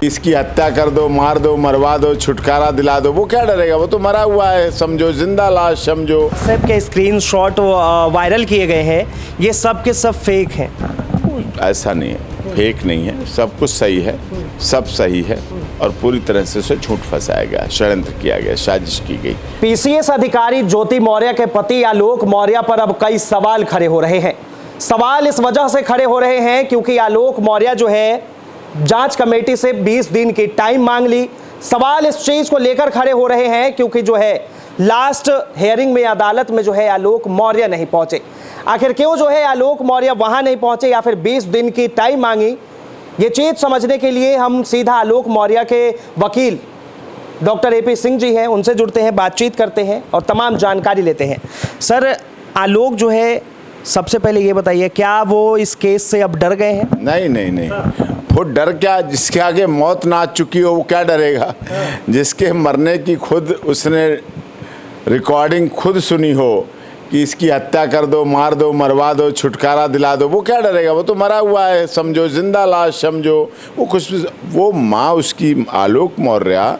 इसकी हत्या कर दो, मार दो, मरवा दो, छुटकारा दिला दो, वो क्या डरेगा? वो तो मरा हुआ है, समझो, जिंदा लाश समझो। सब के स्क्रीनशॉट वायरल किए गए हैं, ये सब के सब फेक हैं। ऐसा नहीं है, फेक नहीं है, सब कुछ सही है, सब सही है और पूरी तरह से उसे झूठ फंसाया गया, षड्यंत्र किया गया, साजिश की गई। पीसीएस अधिकारी ज्योति मौर्य के पति आलोक मौर्य पर अब कई सवाल खड़े हो रहे हैं। सवाल इस वजह से खड़े हो रहे हैं क्योंकि आलोक मौर्य जो है जांच कमेटी से 20 दिन की टाइम मांग ली। सवाल इस चीज को लेकर खड़े हो रहे हैं क्योंकि जो है लास्ट हियरिंग में अदालत में जो है आलोक मौर्य नहीं पहुंचे। आखिर क्यों जो है आलोक मौर्य वहां नहीं पहुंचे या फिर 20 दिन की टाइम मांगी, ये चीज समझने के लिए हम सीधा आलोक मौर्य के वकील डॉक्टर एपी सिंह जी हैं, उनसे जुड़ते हैं, बातचीत करते हैं और तमाम जानकारी लेते हैं। सर, आलोक जो है, सबसे पहले ये बताइए, क्या वो इस केस से अब डर गए हैं? नहीं नहीं नहीं, वो डर क्या? जिसके आगे मौत नाच चुकी हो वो क्या डरेगा? जिसके मरने की खुद उसने रिकॉर्डिंग खुद सुनी हो कि इसकी हत्या कर दो, मार दो, मरवा दो, छुटकारा दिला दो, वो क्या डरेगा? वो तो मरा हुआ है, समझो, जिंदा लाश समझो। वो कुछ, वो माँ उसकी आलोक मौर्य,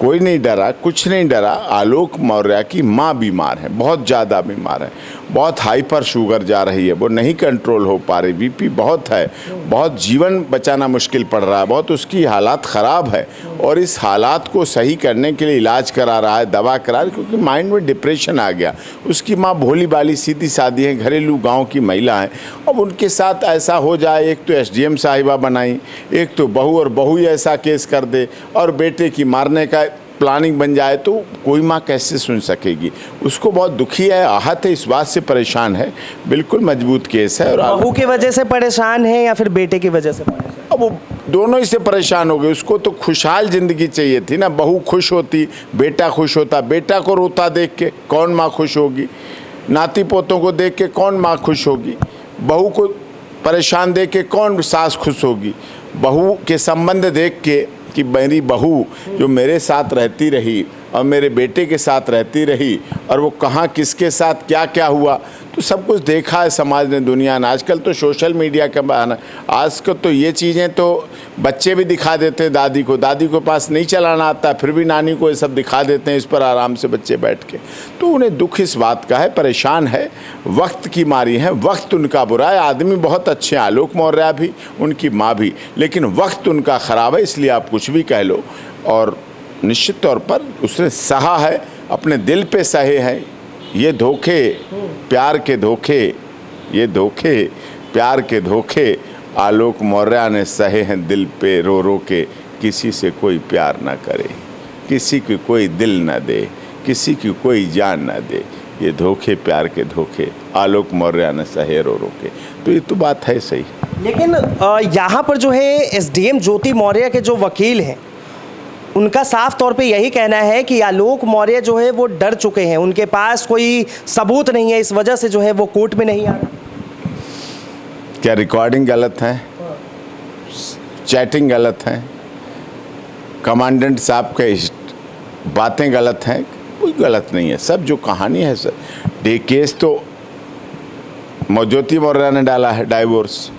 कोई नहीं डरा, कुछ नहीं डरा। आलोक मौर्य की माँ बीमार है, बहुत ज़्यादा बीमार है, बहुत हाइपर शुगर जा रही है, वो नहीं कंट्रोल हो पा रही, बीपी बहुत है, बहुत जीवन बचाना मुश्किल पड़ रहा है, बहुत उसकी हालात ख़राब है और इस हालात को सही करने के लिए इलाज करा रहा है, दवा करा रहा है, क्योंकि माइंड में डिप्रेशन आ गया। उसकी माँ भोली भाली सीधी सादी है, घरेलू गाँव की महिला है। अब उनके साथ ऐसा हो जाए, एक तो एसडीएम साहिबा बनाई, एक तो बहू, और बहू ही ऐसा केस कर दे और बेटे की मारने का प्लानिंग बन जाए, तो कोई माँ कैसे सुन सकेगी? उसको बहुत दुखी है, आहत है, इस बात से परेशान है। बिल्कुल मजबूत केस है। और बहू की वजह से परेशान है या फिर बेटे की वजह से परेशान? अब वो दोनों ही से परेशान हो गए। उसको तो खुशहाल जिंदगी चाहिए थी ना, बहू खुश होती, बेटा खुश होता। बेटा को रोता देख के कौन माँ खुश होगी? नाती पोतों को देख के कौन माँ खुश होगी? बहू को परेशान देख के कौन सास खुश होगी? बहू के संबंध देख के कि मेरी बहू जो मेरे साथ रहती रही और मेरे बेटे के साथ रहती रही और वो कहाँ किसके साथ क्या क्या हुआ, तो सब कुछ देखा है समाज ने, दुनिया ने। आजकल तो सोशल मीडिया का बहाना, आजकल तो ये चीज़ें तो बच्चे भी दिखा देते हैं दादी को। दादी को पास नहीं चलाना आता, फिर भी नानी को ये सब दिखा देते हैं, इस पर आराम से बच्चे बैठ के। तो उन्हें दुख इस बात का है, परेशान है, वक्त की मारी है, वक्त उनका बुरा है। आदमी बहुत अच्छे हैं, आलोक मौर्य भी, उनकी माँ भी, लेकिन वक्त उनका ख़राब है। इसलिए आप कुछ भी कह लो, और निश्चित तौर पर उसने सहा है, अपने दिल पे सहे हैं ये धोखे, प्यार के धोखे, ये धोखे प्यार के धोखे आलोक मौर्य ने सहे हैं दिल पे रो रो के। किसी से कोई प्यार ना करे, किसी की कोई दिल ना दे, किसी की कोई जान ना दे, ये धोखे प्यार के धोखे आलोक मौर्य ने सहे रो रो के। तो ये तो बात है सही। लेकिन यहाँ पर जो है एसडीएम ज्योति मौर्य के जो वकील हैं, उनका साफ तौर पे यही कहना है कि आलोक मौर्य जो है वो डर चुके हैं, उनके पास कोई सबूत नहीं है, इस वजह से जो है वो कोर्ट में नहीं आ रहा। क्या रिकॉर्डिंग गलत है? चैटिंग गलत है? कमांडेंट साहब के बातें गलत हैं? कोई गलत नहीं है, सब जो कहानी है सर। डे केस तो ज्योति मौर्य ने डाला है, डाइवोर्स,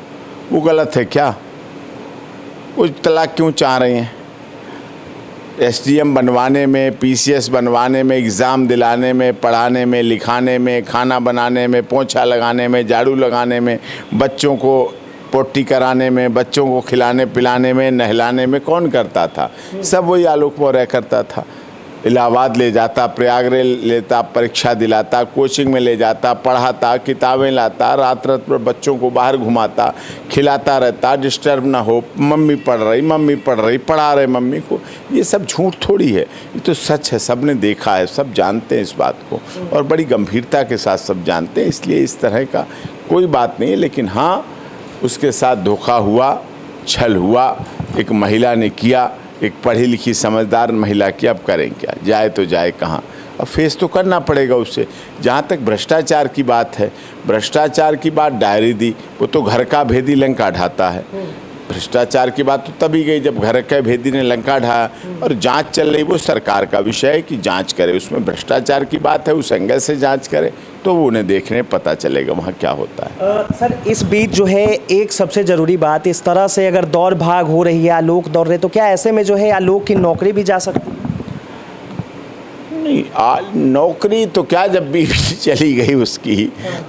वो गलत है क्या? वो तलाक क्यों चाह रही हैं? एसडीएम बनवाने में, पीसीएस बनवाने में, एग्ज़ाम दिलाने में, पढ़ाने में, लिखाने में, खाना बनाने में, पोंछा लगाने में, झाड़ू लगाने में, बच्चों को पोटी कराने में, बच्चों को खिलाने पिलाने में, नहलाने में कौन करता था? सब वही आलोक मौर्य करता था। इलाहाबाद ले जाता, प्रयागराज लेता, परीक्षा दिलाता, कोचिंग में ले जाता, पढ़ाता, किताबें लाता, रात रात पर बच्चों को बाहर घुमाता, खिलाता रहता, डिस्टर्ब ना हो, मम्मी पढ़ रही, पढ़ा रहे मम्मी को। ये सब झूठ थोड़ी है, ये तो सच है, सब ने देखा है, सब जानते हैं इस बात को और बड़ी गंभीरता के साथ सब जानते हैं। इसलिए इस तरह का कोई बात नहीं है। लेकिन हाँ, उसके साथ धोखा हुआ, छल हुआ, एक महिला ने किया, एक पढ़ी लिखी समझदार महिला की। अब करें क्या? जाए तो जाए कहाँ? अब फेस तो करना पड़ेगा उससे। जहाँ तक भ्रष्टाचार की बात है, भ्रष्टाचार की बात डायरी दी, वो तो घर का भेदी लंका ढाता है। भ्रष्टाचार की बात तो तभी गई जब घर के भेदी ने लंका ढाया, और जांच चल रही, वो सरकार का विषय है कि जांच करे, उसमें भ्रष्टाचार की बात है, उस एंगल से जांच करे तो वो उन्हें देखने पता चलेगा वहाँ क्या होता है। सर इस बीच जो है एक सबसे ज़रूरी बात, इस तरह से अगर दौड़ भाग हो रही है, आलोक दौड़ रहे, तो क्या ऐसे में जो है आलोक की नौकरी भी जा सकती है? नहीं, नौकरी तो क्या, जब बीवी चली गई उसकी,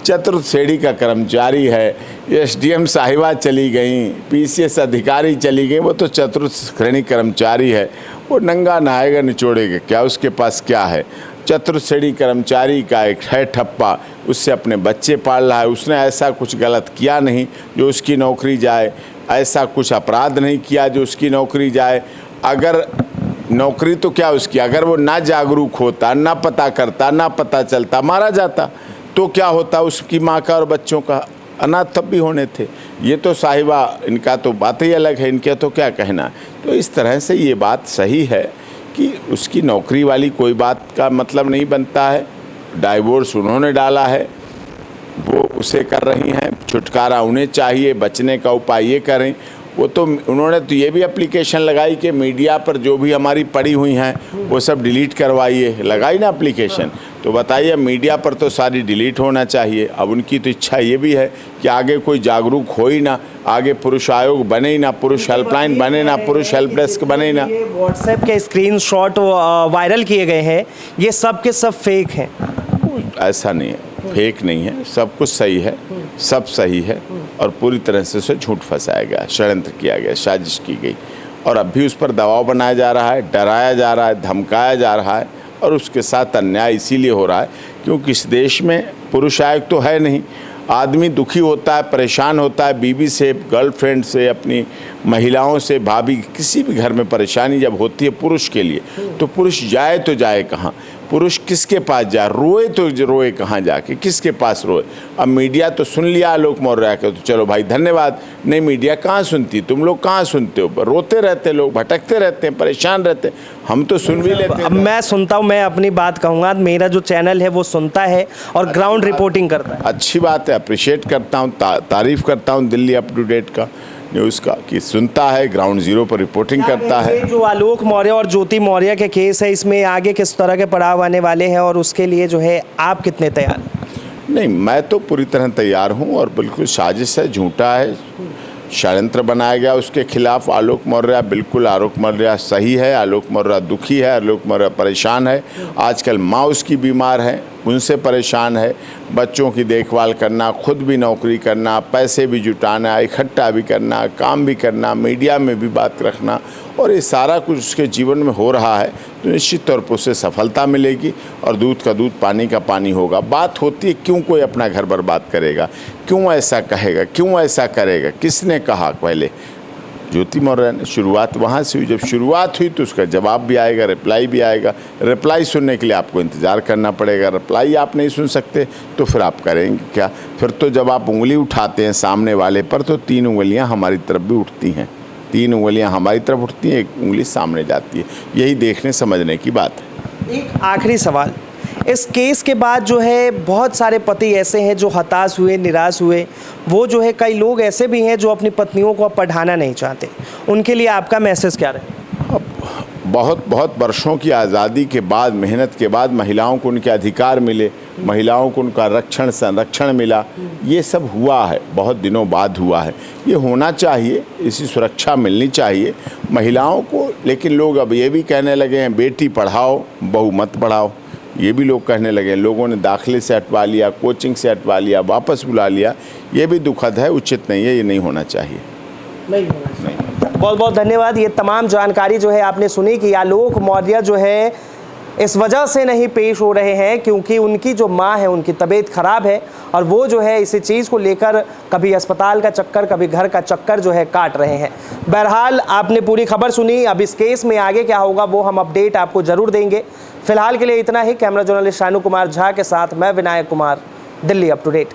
चतुर्थ श्रेणी का कर्मचारी है, एसडीएम साहिबा चली गई, पीसीएस अधिकारी चली गई, वो तो चतुर्थ श्रेणी कर्मचारी है, वो नंगा नहाएगा निचोड़ेगा क्या, उसके पास क्या है। चतुर्थ श्रेणी कर्मचारी का एक है ठप्पा, उससे अपने बच्चे पाल रहा है, उसने ऐसा कुछ गलत किया नहीं जो उसकी नौकरी जाए, ऐसा कुछ अपराध नहीं किया जो उसकी नौकरी जाए। अगर नौकरी तो क्या उसकी, अगर वो ना जागरूक होता, ना पता करता, ना पता चलता, मारा जाता, तो क्या होता, उसकी माँ का और बच्चों का अनाथ तब भी होने थे। ये तो साहिबा, इनका तो बात ही अलग है, इनके तो क्या कहना। तो इस तरह से ये बात सही है कि उसकी नौकरी वाली कोई बात का मतलब नहीं बनता है। डाइवोर्स उन्होंने डाला है, वो उसे कर रही हैं, छुटकारा उन्हें चाहिए, बचने का उपाय ये करें। वो तो उन्होंने तो ये भी एप्लीकेशन लगाई कि मीडिया पर जो भी हमारी पड़ी हुई हैं वो सब डिलीट करवाइए, लगाई ना एप्लीकेशन। तो बताइए, मीडिया पर तो सारी डिलीट होना चाहिए। अब उनकी तो इच्छा ये भी है कि आगे कोई जागरूक हो ही ना, आगे पुरुष आयोग बने ही ना, पुरुष हेल्पलाइन बने ना, पुरुष हेल्प डेस्क बने ना। ये व्हाट्सएप के स्क्रीनशॉट वायरल किए गए हैं, ये सब के सब फेक हैं? ऐसा नहीं है, फेक नहीं है, सब कुछ सही है, सब सही है, और पूरी तरह से उसे झूठ फंसाया गया, षड्यंत्र किया गया, साजिश की गई, और अब भी उस पर दबाव बनाया जा रहा है, डराया जा रहा है, धमकाया जा रहा है, और उसके साथ अन्याय इसीलिए हो रहा है क्योंकि इस देश में पुरुष आयोग तो है नहीं। आदमी दुखी होता है, परेशान होता है, बीवी से, गर्लफ्रेंड से, अपनी महिलाओं से, भाभी, किसी भी घर में परेशानी जब होती है पुरुष के लिए, तो पुरुष जाए तो जाए कहाँ, पुरुष किसके पास जाए, रोए तो रोए कहाँ जाके, किसके पास रोए। अब मीडिया तो सुन लिया आलोक मौर्य के, तो चलो भाई धन्यवाद। नहीं, मीडिया कहाँ सुनती, तुम लोग कहाँ सुनते हो, रोते रहते लोग, भटकते रहते हैं, परेशान रहते हैं, हम तो सुन भी लेते हैं। अब मैं सुनता हूँ, मैं अपनी बात कहूँगा, मेरा जो चैनल है वो सुनता है और ग्राउंड रिपोर्टिंग करता है। अच्छी बात है, अप्रिशिएट करता हूँ, तारीफ करता हूँ दिल्ली अप टू डेट का न्यूज़ का, कि सुनता है, ग्राउंड जीरो पर रिपोर्टिंग करता है। जो आलोक मौर्य और ज्योति मौर्य के केस है, इसमें आगे किस तरह के पड़ाव आने वाले हैं और उसके लिए जो है आप कितने तैयार? नहीं, मैं तो पूरी तरह तैयार हूँ, और बिल्कुल साजिश है, झूठा है, षड्यंत्र बनाया गया उसके खिलाफ। आलोक मौर्य बिल्कुल, आलोक मौर्य सही है, आलोक मौर्य दुखी है, आलोक मौर्य परेशान है। आजकल माँ उसकी बीमार है, उनसे परेशान है, बच्चों की देखभाल करना, खुद भी नौकरी करना, पैसे भी जुटाना, इकट्ठा भी करना, काम भी करना, मीडिया में भी बात रखना, और ये सारा कुछ उसके जीवन में हो रहा है, तो निश्चित तौर पर उसे सफलता मिलेगी और दूध का दूध, पानी का पानी होगा। बात होती है क्यों कोई अपना घर बर्बाद करेगा, क्यों ऐसा कहेगा, क्यों ऐसा करेगा, किसने कहा? पहले ज्योति मौर्य ने, शुरुआत वहाँ से हुई। जब शुरुआत हुई तो उसका जवाब भी आएगा, रिप्लाई भी आएगा। रिप्लाई सुनने के लिए आपको इंतज़ार करना पड़ेगा, रिप्लाई आप नहीं सुन सकते तो फिर आप करेंगे क्या? फिर तो जब आप उंगली उठाते हैं सामने वाले पर, तो 3 उंगलियाँ हमारी तरफ भी उठती हैं, 3 उंगलियाँ हमारी तरफ उठती हैं, 1 उंगली सामने जाती है। यही देखने समझने की बात है। एक आखिरी सवाल, इस केस के बाद जो है बहुत सारे पति ऐसे हैं जो हताश हुए, निराश हुए, वो जो है कई लोग ऐसे भी हैं जो अपनी पत्नियों को अब पढ़ाना नहीं चाहते, उनके लिए आपका मैसेज क्या रहे? बहुत वर्षों की आज़ादी के बाद, मेहनत के बाद महिलाओं को उनके अधिकार मिले, महिलाओं को उनका रक्षण संरक्षण मिला, ये सब हुआ है, बहुत दिनों बाद हुआ है। ये होना चाहिए, इसी सुरक्षा मिलनी चाहिए महिलाओं को। लेकिन लोग अब ये भी कहने लगे हैं बेटी पढ़ाओ बहू मत पढ़ाओ, ये भी लोग कहने लगे। लोगों ने दाखिले से हटवा लिया, कोचिंग से हटवा लिया, वापस बुला लिया। ये भी दुखद है, उचित नहीं है, ये नहीं होना चाहिए। नहीं। बहुत बहुत धन्यवाद। ये तमाम जानकारी जो है आपने सुनी कि आलोक मौर्य जो है इस वजह से नहीं पेश हो रहे हैं क्योंकि उनकी जो माँ है उनकी तबीयत खराब है, और वो जो है इसी चीज़ को लेकर कभी अस्पताल का चक्कर, कभी घर का चक्कर जो है काट रहे हैं। बहरहाल आपने पूरी खबर सुनी। अब इस केस में आगे क्या होगा वो हम अपडेट आपको ज़रूर देंगे। फिलहाल के लिए इतना ही। कैमरा जर्नलिस्ट शानू कुमार झा के साथ मैं Vinayak Kumar, Delhi up to date.